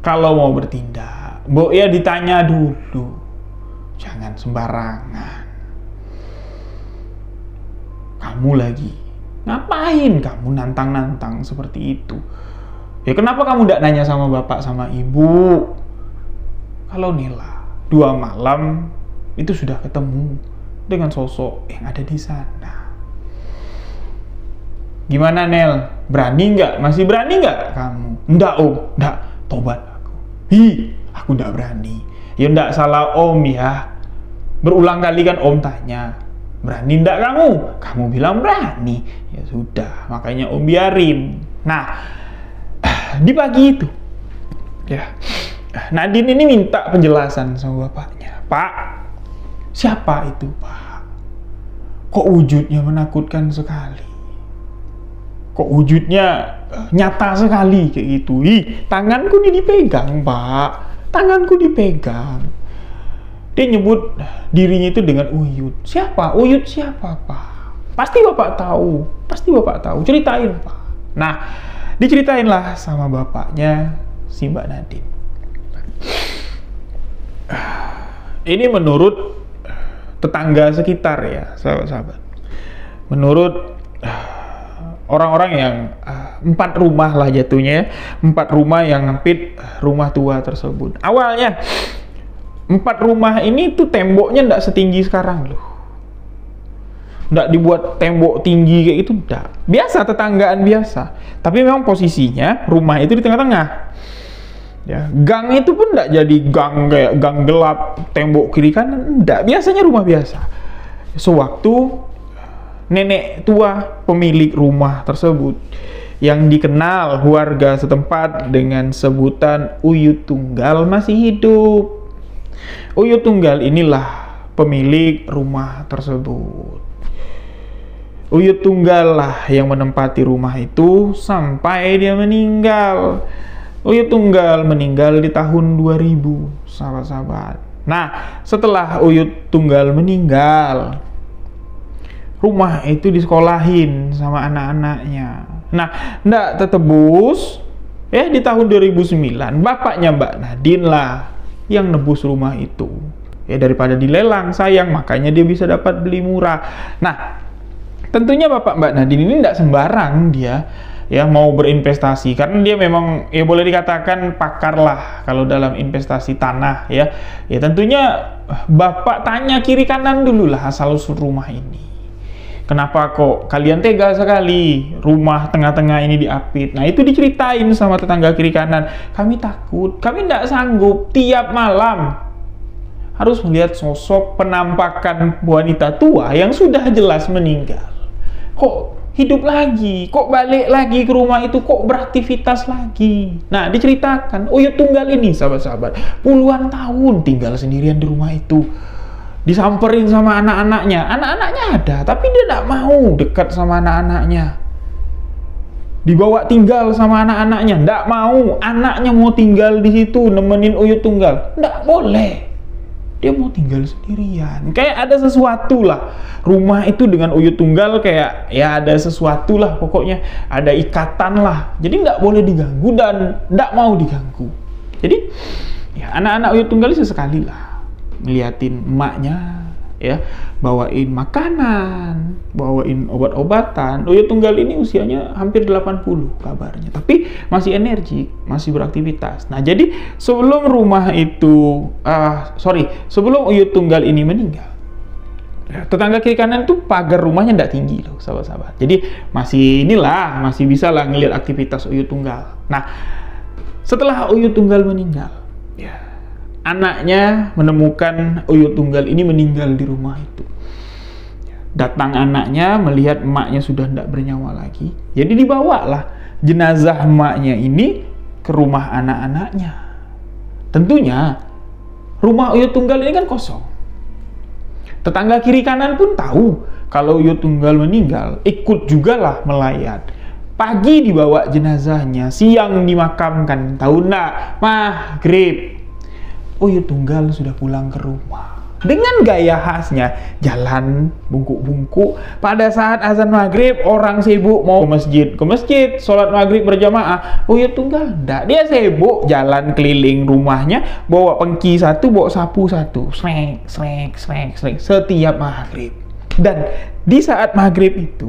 Speaker 1: kalau mau bertindak, Mbok ya ditanya dulu, jangan sembarangan. Kamu lagi ngapain kamu nantang-nantang seperti itu? Ya kenapa kamu tidak nanya sama bapak sama ibu? Kalau Nela 2 malam itu sudah ketemu dengan sosok yang ada di sana. Gimana Nel? Berani nggak? Masih berani nggak kamu? Nggak Om, nggak. Tobat aku. Aku nggak berani. Ya nggak salah Om ya. Berulang kali kan Om tanya, berani nggak kamu? Kamu bilang berani. Ya sudah, makanya Om biarin. Nah, di pagi itu, ya, Nadine ini minta penjelasan sama bapaknya. "Pak, siapa itu Pak? Kok wujudnya menakutkan sekali?" kok wujudnya nyata sekali kayak gitu. Ih, tanganku ini dipegang, Pak. Tanganku dipegang. Dia nyebut dirinya itu dengan Uyut. Siapa? Uyut siapa, Pak? Pasti Bapak tahu. Pasti Bapak tahu. Ceritain, Pak. Nah, diceritainlah sama bapaknya si Mbak Nadine. Ini menurut tetangga sekitar ya, sahabat-sahabat. Menurut orang-orang yang 4 rumah lah jatuhnya, 4 rumah yang ngepit rumah tua tersebut. Awalnya 4 rumah ini tuh temboknya nggak setinggi sekarang loh. Nggak dibuat tembok tinggi kayak itu, enggak. Biasa, tetanggaan biasa. Tapi memang posisinya rumah itu di tengah-tengah. Ya, gang itu pun enggak jadi gang kayak gang gelap, tembok kiri kanan, enggak. Biasanya rumah biasa. Sewaktu nenek tua pemilik rumah tersebut yang dikenal warga setempat dengan sebutan Uyut Tunggal masih hidup. Uyut Tunggal inilah pemilik rumah tersebut. Uyut Tunggal lah yang menempati rumah itu sampai dia meninggal. Uyut Tunggal meninggal di tahun 2000, sahabat-sahabat. Nah, setelah Uyut Tunggal meninggal, rumah itu disekolahin sama anak-anaknya. Nah, ndak tertebus. Di tahun 2009, bapaknya Mbak Nadine lah yang nebus rumah itu. Daripada dilelang, sayang, makanya dia bisa dapat beli murah. Nah, tentunya bapak Mbak Nadine ini tidak sembarang dia mau berinvestasi, karena dia memang boleh dikatakan pakar lah kalau dalam investasi tanah ya. Tentunya bapak tanya kiri kanan dulu lah asal usul rumah ini. Kenapa kok kalian tega sekali rumah tengah-tengah ini diapit? Nah, itu diceritain sama tetangga kiri kanan. Kami takut, kami tidak sanggup tiap malam harus melihat sosok penampakan wanita tua yang sudah jelas meninggal. Kok hidup lagi, kok balik lagi ke rumah itu, kok beraktivitas lagi. Nah, diceritakan Uyut Tunggal ini, sahabat-sahabat, puluhan tahun tinggal sendirian di rumah itu. Disamperin sama anak-anaknya. Anak-anaknya ada, tapi dia tidak mau dekat sama anak-anaknya. Dibawa tinggal sama anak-anaknya, tidak mau. Anaknya mau tinggal di situ nemenin Uyut Tunggal, tidak boleh. Dia mau tinggal sendirian. Kayak ada sesuatu lah. Rumah itu dengan Uyut Tunggal kayak ada sesuatu lah, pokoknya ada ikatan lah. Jadi nggak boleh diganggu dan nggak mau diganggu. Jadi anak-anak Uyut Tunggal sesekali lah ngeliatin emaknya bawain makanan, bawain obat-obatan. Uyut Tunggal ini usianya hampir 80 kabarnya, tapi masih energi, masih beraktivitas. Nah, jadi sebelum rumah itu sebelum Uyut Tunggal ini meninggal, tetangga kiri kanan itu pagar rumahnya tidak tinggi loh, sahabat-sahabat. Jadi masih bisa lah ngelihat aktivitas Uyut Tunggal. Nah, setelah Uyut Tunggal meninggal, anaknya menemukan Uyut Tunggal ini meninggal di rumah itu. Datang anaknya melihat emaknya sudah tidak bernyawa lagi. Jadi dibawalah jenazah emaknya ini ke rumah anak-anaknya. Tentunya rumah Uyut Tunggal ini kan kosong. Tetangga kiri kanan pun tahu kalau Uyut Tunggal meninggal, ikut juga lah melayat. Pagi dibawa jenazahnya, siang dimakamkan. Tahu nggak? Maghrib Uyut Tunggal sudah pulang ke rumah. Dengan gaya khasnya, jalan bungkuk-bungkuk. Pada saat azan maghrib, orang sibuk mau ke masjid, sholat maghrib berjamaah. Uyut Tunggal enggak, dia sibuk jalan keliling rumahnya, bawa pengki satu, bawa sapu satu, srek, setiap maghrib. Dan di saat maghrib itu,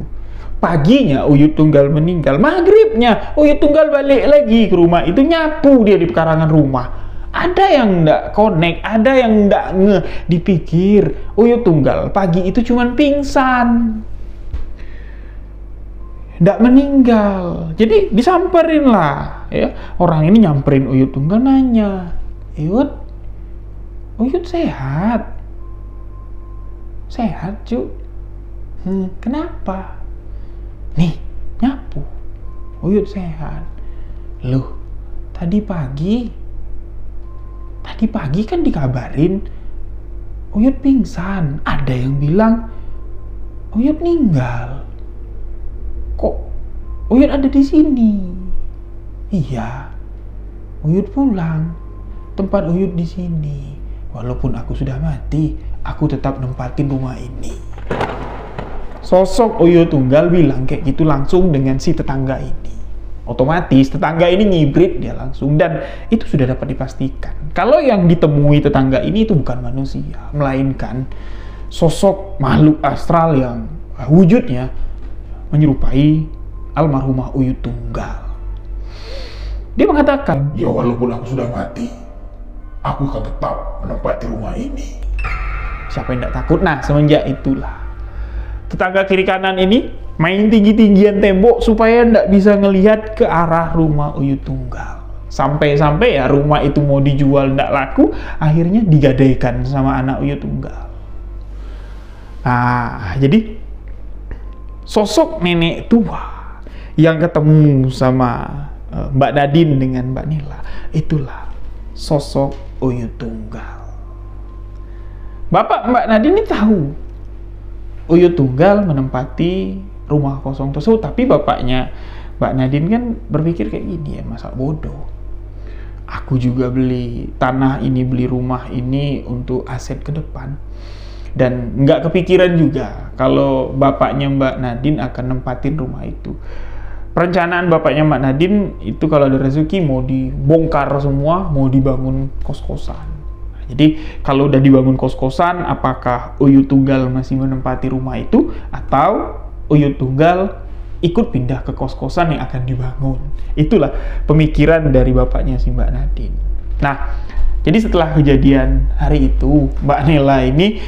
Speaker 1: paginya Uyut Tunggal meninggal, maghribnya Uyut Tunggal balik lagi ke rumah itu, nyapu dia di pekarangan rumah. Ada yang nggak connect, ada yang nggak dipikir Uyut Tunggal pagi itu cuman pingsan, nggak meninggal. Jadi disamperin lah orang ini nyamperin Uyut Tunggal, nanya, Uyut sehat cu? Kenapa? Nih nyapu, Uyut sehat. Loh, tadi pagi kan dikabarin Uyut pingsan. Ada yang bilang Uyut meninggal. Kok Uyut ada di sini. Iya, Uyut pulang. Tempat Uyut di sini. Walaupun aku sudah mati, aku tetap nempatin rumah ini. Sosok Uyut Tunggal bilang kayak gitu langsung dengan si tetangga ini. Otomatis tetangga ini ngibrit dia langsung, dan itu sudah dapat dipastikan kalau yang ditemui tetangga ini itu bukan manusia, melainkan sosok makhluk astral yang wujudnya menyerupai almarhumah Uyut Tunggal. Dia mengatakan,
Speaker 2: ya walaupun aku sudah mati, aku akan tetap menempati rumah ini.
Speaker 1: Siapa yang tidak takut? Nah, semenjak itulah tetangga kiri kanan ini main tinggi-tinggian tembok supaya tidak bisa ngelihat ke arah rumah Uyut Tunggal. Sampai-sampai ya rumah itu mau dijual tidak laku, akhirnya digadaikan sama anak Uyut Tunggal. Nah, jadi sosok nenek tua yang ketemu sama Mbak Nadine dengan Mbak Nela, itulah sosok Uyut Tunggal. Bapak Mbak Nadine ini tahu Uyut Tunggal menempati rumah kosong tersebut, tapi bapaknya Mbak Nadine kan berpikir kayak gini, ya masa bodoh. Aku juga beli tanah ini, beli rumah ini untuk aset ke depan. Dan nggak kepikiran juga kalau bapaknya Mbak Nadine akan nempatin rumah itu. Perencanaan bapaknya Mbak Nadine itu kalau ada rezeki mau dibongkar semua, mau dibangun kos-kosan. Jadi kalau udah dibangun kos-kosan, apakah Uyut Tunggal masih menempati rumah itu atau Uyut Tunggal ikut pindah ke kos-kosan yang akan dibangun? Itulah pemikiran dari bapaknya si Mbak Nadine. Nah, jadi setelah kejadian hari itu, Mbak Nela ini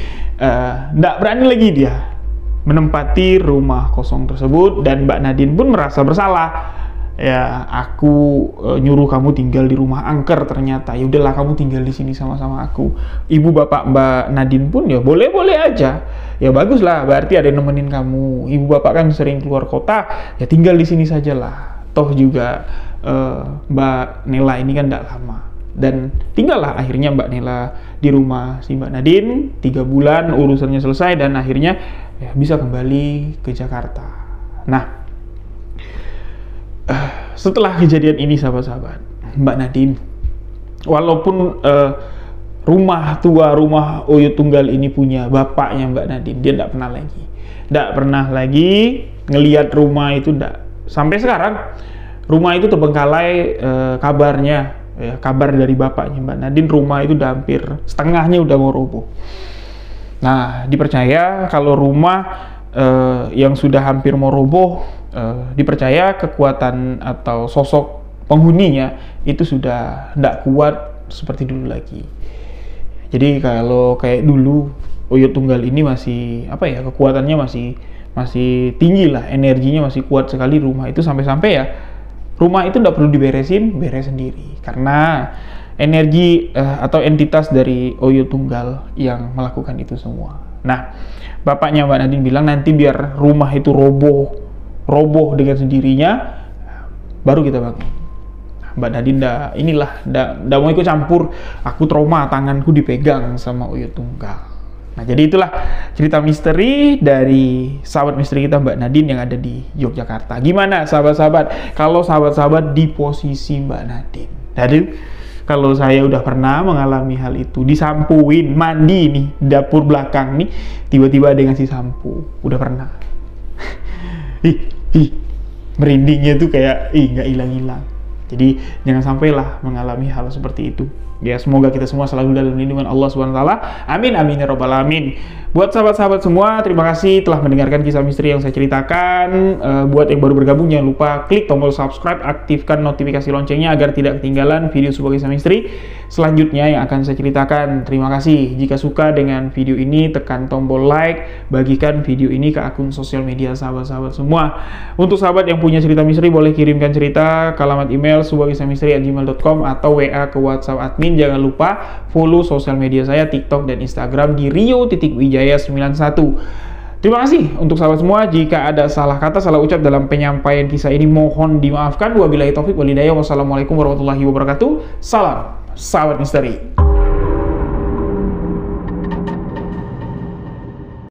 Speaker 1: nggak berani lagi dia menempati rumah kosong tersebut, dan Mbak Nadine pun merasa bersalah. Ya, aku nyuruh kamu tinggal di rumah angker, ternyata ya udahlah kamu tinggal di sini sama-sama aku. Ibu bapak Mbak Nadine pun ya boleh-boleh aja. Ya baguslah, berarti ada yang nemenin kamu. Ibu bapak kan sering keluar kota, ya tinggal di sini sajalah. Toh juga Mbak Nela ini kan tidak lama. Dan tinggallah akhirnya Mbak Nela di rumah si Mbak Nadine 3 bulan, urusannya selesai, dan akhirnya ya bisa kembali ke Jakarta. Nah, setelah kejadian ini sahabat-sahabat, Mbak Nadine, walaupun rumah tua, rumah Uyut Tunggal ini punya bapaknya Mbak Nadine, dia tidak pernah lagi ngelihat rumah itu. Sampai sekarang rumah itu terbengkalai. Kabarnya ya, kabar dari bapaknya Mbak Nadine, rumah itu udah hampir setengahnya udah mau roboh. Nah, dipercaya kalau rumah yang sudah hampir mau roboh, dipercaya kekuatan atau sosok penghuninya itu sudah tidak kuat seperti dulu lagi. Jadi kalau kayak dulu Uyut Tunggal ini masih kekuatannya masih tinggi lah, energinya masih kuat sekali rumah itu, sampai-sampai ya rumah itu tidak perlu beres sendiri karena energi atau entitas dari Uyut Tunggal yang melakukan itu semua. Nah, bapaknya Mbak Nadine bilang nanti biar rumah itu roboh dengan sendirinya, baru kita bangun. Mbak Nadine nggak mau ikut campur. Aku trauma, tanganku dipegang sama Uyut Tunggal. Nah, jadi itulah cerita misteri dari sahabat misteri kita Mbak Nadine yang ada di Yogyakarta. Gimana sahabat-sahabat kalau sahabat-sahabat di posisi Mbak Nadine? Jadi kalau saya udah pernah mengalami hal itu, disampuin, mandi nih, dapur belakang nih, tiba-tiba ada yang ngasih sampo, udah pernah. Merindingnya tuh kayak, nggak hilang-hilang. Jadi jangan sampailah mengalami hal seperti itu. Ya, semoga kita semua selalu dalam lindungan Allah SWT. Amin, amin ya robbal alamin. Buat sahabat-sahabat semua, terima kasih telah mendengarkan kisah misteri yang saya ceritakan. Buat yang baru bergabung, jangan lupa klik tombol subscribe, aktifkan notifikasi loncengnya agar tidak ketinggalan video sebuah kisah misteri selanjutnya yang akan saya ceritakan. Terima kasih. Jika suka dengan video ini, tekan tombol like, bagikan video ini ke akun sosial media sahabat-sahabat semua. Untuk sahabat yang punya cerita misteri, boleh kirimkan cerita ke alamat email sebuahkisahmisteri@gmail.com atau WA ke WhatsApp admin. Jangan lupa follow sosial media saya, TikTok dan Instagram di Rio.Wijaya91. Terima kasih untuk sahabat semua. Jika ada salah kata, salah ucap dalam penyampaian kisah ini, mohon dimaafkan. Wabillahi taufik walhidayah. Wassalamualaikum warahmatullahi wabarakatuh. Salam sahabat misteri.